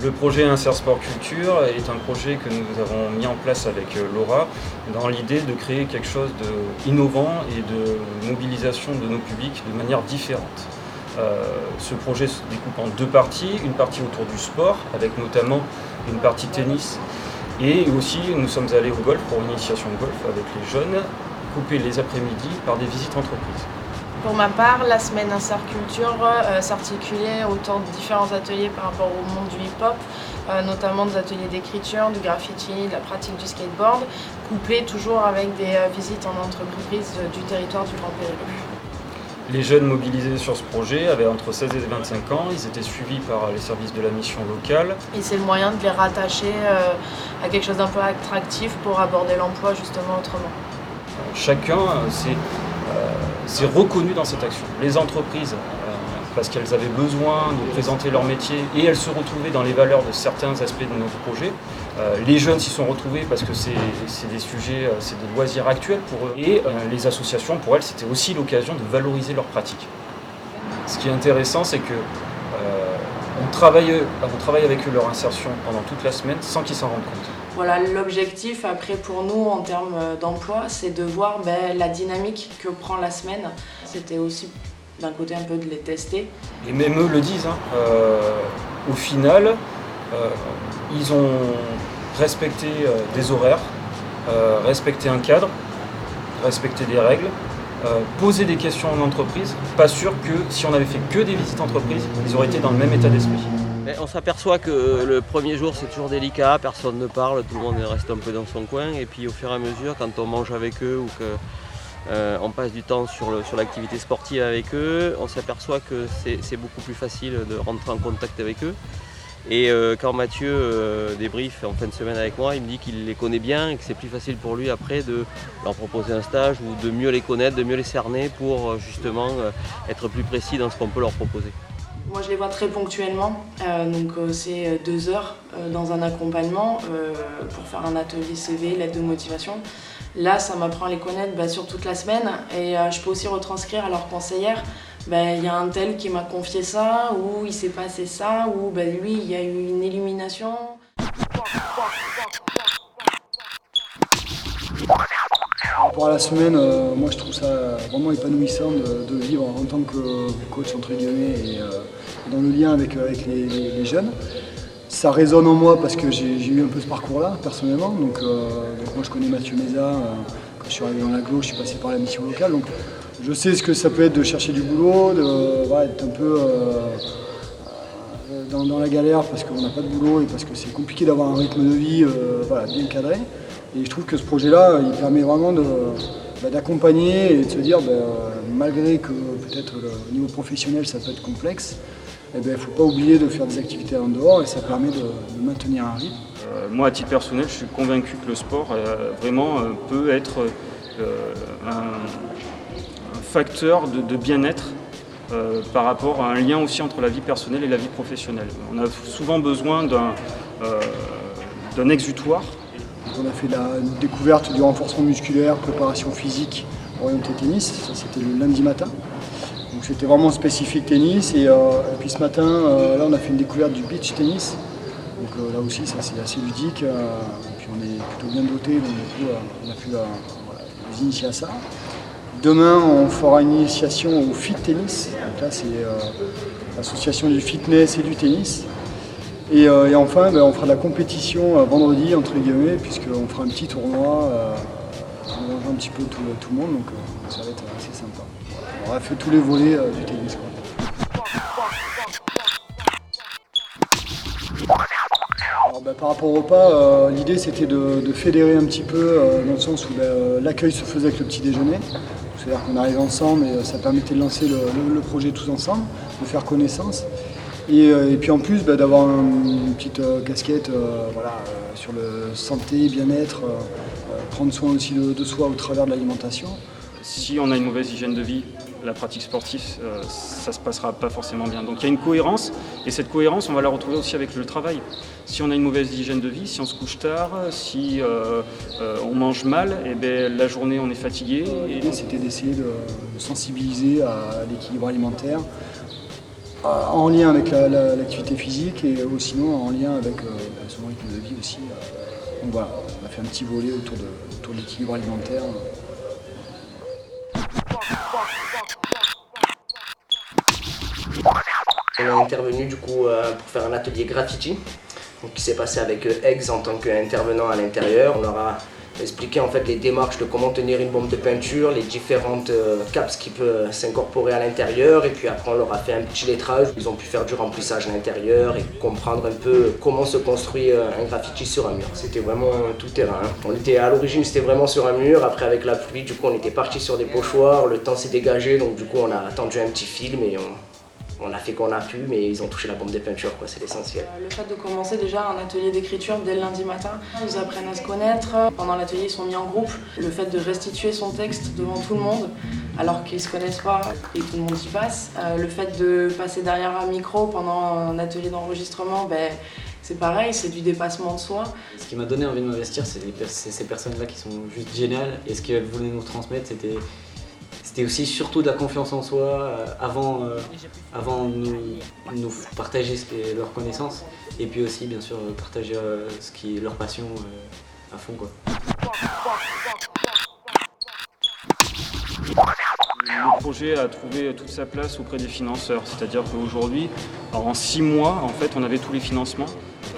Le projet Insert Sport Culture est un projet que nous avons mis en place avec Laura dans l'idée de créer quelque chose d'innovant et de mobilisation de nos publics de manière différente. Ce projet se découpe en deux parties, une partie autour du sport avec notamment une partie tennis et aussi nous sommes allés au golf pour une initiation de golf avec les jeunes, coupés les après-midi par des visites entreprises. Pour ma part, la semaine Insert Culture s'articulait autour de différents ateliers par rapport au monde du hip-hop, notamment des ateliers d'écriture, du graffiti, de la pratique du skateboard, couplés toujours avec des visites en entreprise du territoire du Grand Périgord. Les jeunes mobilisés sur ce projet avaient entre 16 et 25 ans, ils étaient suivis par les services de la mission locale. Et c'est le moyen de les rattacher à quelque chose d'un peu attractif pour aborder l'emploi justement autrement. Chacun s'est reconnu dans cette action. Les entreprises, parce qu'elles avaient besoin de présenter leur métier et elles se retrouvaient dans les valeurs de certains aspects de notre projet. Les jeunes s'y sont retrouvés parce que c'est des sujets, c'est des loisirs actuels pour eux. Et les associations, pour elles, c'était aussi l'occasion de valoriser leurs pratiques. Ce qui est intéressant, c'est que on travaille avec eux leur insertion pendant toute la semaine sans qu'ils s'en rendent compte. Voilà, l'objectif après pour nous en termes d'emploi, c'est de voir la dynamique que prend la semaine. C'était aussi d'un côté un peu de les tester. Et même eux le disent, au final, ils ont respecté des horaires, respecté un cadre, respecté des règles, posé des questions en entreprise. Pas sûr que si on avait fait que des visites entreprises, ils auraient été dans le même état d'esprit. On s'aperçoit que le premier jour c'est toujours délicat, personne ne parle, tout le monde reste un peu dans son coin et puis au fur et à mesure quand on mange avec eux ou qu'on passe du temps sur l'activité sportive avec eux, on s'aperçoit que c'est beaucoup plus facile de rentrer en contact avec eux. Et quand Mathieu débrief en fin de semaine avec moi, il me dit qu'il les connaît bien et que c'est plus facile pour lui après de leur proposer un stage ou de mieux les connaître, de mieux les cerner pour justement être plus précis dans ce qu'on peut leur proposer. Moi je les vois très ponctuellement, donc c'est 2 heures dans un accompagnement pour faire un atelier CV, lettre de motivation. Là ça m'apprend à les connaître sur toute la semaine et je peux aussi retranscrire à leur conseillère, il y a un tel qui m'a confié ça, ou il s'est passé ça, ou lui il y a eu une élimination. Par rapport à la semaine, moi je trouve ça vraiment épanouissant de vivre en tant que coach entre guillemets et dans le lien avec les jeunes. Ça résonne en moi parce que j'ai eu un peu ce parcours-là personnellement. Donc moi je connais Mathieu Méza, quand je suis arrivé dans l'agglo, je suis passé par la mission locale. Donc je sais ce que ça peut être de chercher du boulot, d'être un peu dans la galère parce qu'on n'a pas de boulot et parce que c'est compliqué d'avoir un rythme de vie bien cadré. Et je trouve que ce projet-là, il permet vraiment d'accompagner et de se dire, malgré que peut-être au niveau professionnel ça peut être complexe, il ne faut pas oublier de faire des activités en dehors et ça permet de maintenir un rythme. Moi, à titre personnel, je suis convaincu que le sport vraiment peut être un facteur de bien-être par rapport à un lien aussi entre la vie personnelle et la vie professionnelle. On a souvent besoin d'un exutoire. On a fait la découverte du renforcement musculaire, préparation physique, orienté tennis, ça c'était le lundi matin. Donc c'était vraiment spécifique tennis et puis ce matin, là on a fait une découverte du beach tennis. Donc là aussi ça c'est assez ludique, et puis on est plutôt bien doté, donc du coup on a pu les initier à ça. Demain on fera une initiation au fit tennis, donc là c'est l'association du fitness et du tennis. Et enfin, on fera de la compétition vendredi, entre guillemets, puisqu'on fera un petit tournoi, on mélangera un petit peu tout le monde, donc ça va être assez sympa. On aura fait tous les volets du tennis. Alors, par rapport au repas, l'idée c'était de fédérer un petit peu, dans le sens où l'accueil se faisait avec le petit déjeuner. C'est-à-dire qu'on arrive ensemble et ça permettait de lancer le projet tous ensemble, de faire connaissance. Et puis en plus d'avoir une petite casquette sur le santé, bien-être, prendre soin aussi de soi au travers de l'alimentation. Si on a une mauvaise hygiène de vie, la pratique sportive, ça ne se passera pas forcément bien. Donc il y a une cohérence, et cette cohérence, on va la retrouver aussi avec le travail. Si on a une mauvaise hygiène de vie, si on se couche tard, si on mange mal, la journée on est fatigué. L'idée c'était d'essayer de sensibiliser à l'équilibre alimentaire, En lien avec l'activité physique et sinon en lien avec son rythme de vie aussi. Donc voilà, on a fait un petit volet autour de l'équilibre alimentaire. On est intervenu du coup pour faire un atelier graffiti qui s'est passé avec Eggs en tant qu'intervenant à l'intérieur. On leur a expliqué en fait les démarches de comment tenir une bombe de peinture, les différentes caps qui peuvent s'incorporer à l'intérieur, et puis après on leur a fait un petit lettrage. Ils ont pu faire du remplissage à l'intérieur et comprendre un peu comment se construit un graffiti sur un mur. C'était vraiment tout terrain. On était à l'origine, c'était vraiment sur un mur. Après avec la pluie, du coup on était parti sur des pochoirs. Le temps s'est dégagé, donc du coup on a attendu un petit film et on a fait qu'on a pu, mais ils ont touché la bombe de peinture, quoi, c'est l'essentiel. Le fait de commencer déjà un atelier d'écriture dès le lundi matin, ils apprennent à se connaître. Pendant l'atelier, ils sont mis en groupe. Le fait de restituer son texte devant tout le monde, alors qu'ils ne se connaissent pas et tout le monde y passe. Le fait de passer derrière un micro pendant un atelier d'enregistrement, c'est pareil, c'est du dépassement de soi. Ce qui m'a donné envie de m'investir, c'est ces personnes-là qui sont juste géniales. Et ce qu'elles voulaient nous transmettre, c'était aussi surtout de la confiance en soi avant nous partager leur connaissance, et puis aussi bien sûr partager ce qui est leur passion à fond, quoi. Le projet a trouvé toute sa place auprès des financeurs, c'est-à-dire qu'aujourd'hui, en 6 mois, en fait, on avait tous les financements.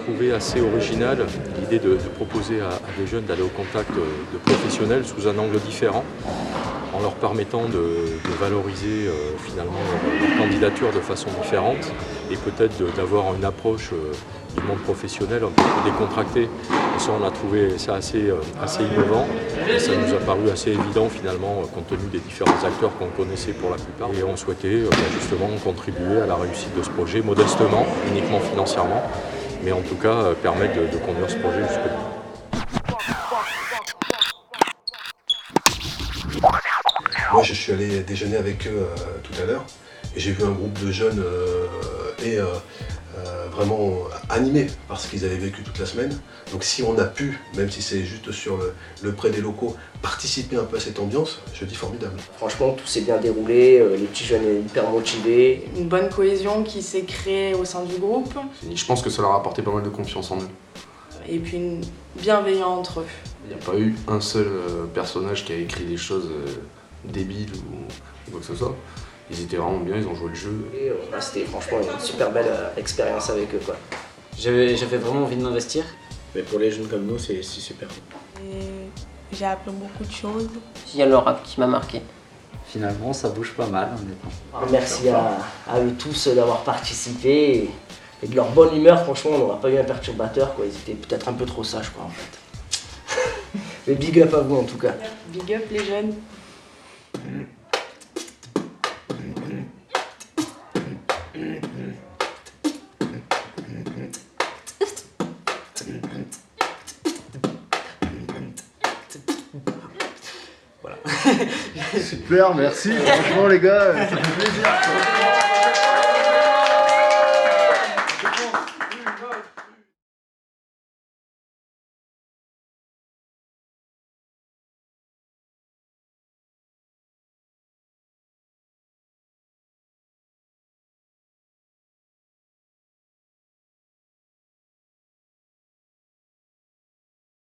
Trouvé assez original l'idée de proposer à des jeunes d'aller au contact de professionnels sous un angle différent, en leur permettant de valoriser finalement leur candidature de façon différente, et peut-être d'avoir une approche du monde professionnel un peu plus décontractée. Et ça, on a trouvé ça assez innovant, et ça nous a paru assez évident finalement compte tenu des différents acteurs qu'on connaissait pour la plupart. Et on souhaitait justement contribuer à la réussite de ce projet modestement, uniquement financièrement, mais en tout cas permettre de conduire ce projet jusqu'au bout. Moi, je suis allé déjeuner avec eux tout à l'heure et j'ai vu un groupe de jeunes vraiment animés par ce qu'ils avaient vécu toute la semaine. Donc si on a pu, même si c'est juste sur le prêt des locaux, participer un peu à cette ambiance, je dis formidable. Franchement, tout s'est bien déroulé, les petits jeunes hyper motivés. Une bonne cohésion qui s'est créée au sein du groupe. Je pense que ça leur a apporté pas mal de confiance en eux. Et puis une bienveillance entre eux. Il n'y a pas eu un seul personnage qui a écrit des choses débiles ou quoi que ce soit. Ils étaient vraiment bien, ils ont joué le jeu. C'était franchement une super belle expérience avec eux, quoi. J'avais vraiment envie de m'investir. Mais pour les jeunes comme nous, c'est super. J'ai appris beaucoup de choses. Il y a le rap qui m'a marqué. Finalement, ça bouge pas mal, honnêtement. Merci à eux tous d'avoir participé et de leur bonne humeur. Franchement, on n'aura pas eu un perturbateur, quoi. Ils étaient peut-être un peu trop sages, quoi, en fait. Mais big up à vous, en tout cas. Big up les jeunes. Super, merci. Franchement les gars, ça fait plaisir.